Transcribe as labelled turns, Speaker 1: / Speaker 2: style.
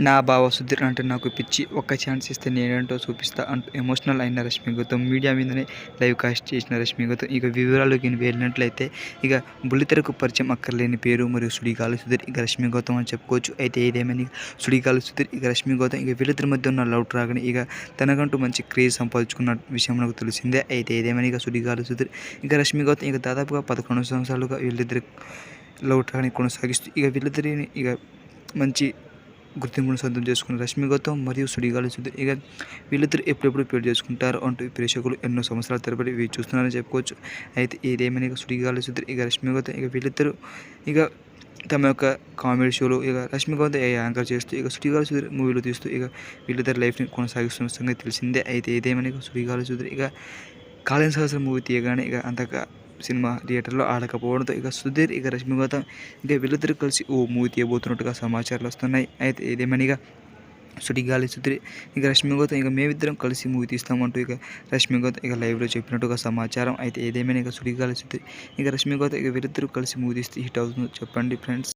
Speaker 1: నా బావ సుధీర్ అంటే నాకు పిచ్చి, ఒక్క ఛాన్స్ ఇస్తే నేనేంటో చూపిస్తా అంటూ ఎమోషనల్ అయిన రష్మి గౌతమ్ మీడియా మీదనే లైవ్ కాస్ట్ చేసిన రష్మి గౌతమ్ ఇక వివరాల్లోకి వెళ్ళినట్లయితే ఇక బుల్లితెరకు పరిచయం అక్కర్లేని పేరు మరియు సుడిగాలి సుధీర్ ఇక రష్మి గౌతమ్ అని చెప్పుకోవచ్చు. అయితే ఏదేమని సుడిగాలి సుధీర్ ఇక రష్మి గౌతమ్ ఇక వీళ్ళిద్దరి మధ్య ఉన్న లవ్ ట్రాక్ని ఇక తనకంటూ మంచి క్రేజ్ సంపాదించుకున్న విషయం నాకు తెలిసిందే. అయితే ఏదేమని ఇక సుడిగాలి సుధీర్ ఇక రష్మి గౌతమ్ ఇక దాదాపుగా 11 సంవత్సరాలుగా వీళ్ళిద్దరి లవ్ ట్రాక్ని కొనసాగిస్తూ ఇక వీళ్ళిద్దరిని ఇక మంచి గుర్తింపును సొంతం చేసుకున్న రష్మి గౌతమ్ మరియు సుడిగాలి సుధీర్ ఇక వీళ్ళిద్దరు ఎప్పుడెప్పుడు పెళ్లి చేసుకుంటారు అంటూ ప్రేక్షకులు ఎన్నో సంవత్సరాల తరబడి వేచి చూస్తున్నారని చెప్పుకోవచ్చు. అయితే ఏదేమైనా ఇక సుడిగాలి సుధీర్ ఇక రష్మి గౌతమ్ ఇక వీళ్ళిద్దరూ ఇక తమ యొక్క కామెడీ షోలో ఇక రష్మి గౌతమ్ యాంకర్ చేస్తూ ఇక సుడిగాలి సుధీర్ మూవీలు తీస్తూ ఇక వీళ్ళిద్దరు లైఫ్ని కొనసాగిస్తున్న సంగతి తెలిసిందే. అయితే ఏదేమైనా ఇక సుడిగాలి సుధీర్ ఇక కాళీన సహస్రం మూవీ తీయగానే ఇక అంతగా సినిమా థియేటర్లో ఆడకపోవడంతో ఇక సుధీర్ ఇక రష్మి గౌతమ్ ఇక వీళ్ళిద్దరు కలిసి ఓ మూవీ తీయబోతున్నట్టుగా సమాచారాలు వస్తున్నాయి. అయితే ఏదేమని ఇక సుడిగాలి సుధీర్ ఇక రష్మి గౌతమ్ ఇక మేమిద్దరం కలిసి మూవీ తీస్తామంటూ ఇక రష్మి గౌతమ్ ఇక లైవ్లో చెప్పినట్టుగా సమాచారం. అయితే ఏదేమైనా ఇక సుడిగాలి సుధీర్ ఇక రష్మి గౌతమ్ ఇక వీళ్ళిద్దరూ కలిసి మూవీ తీస్తే హిట్ అవుతుందో చెప్పండి ఫ్రెండ్స్.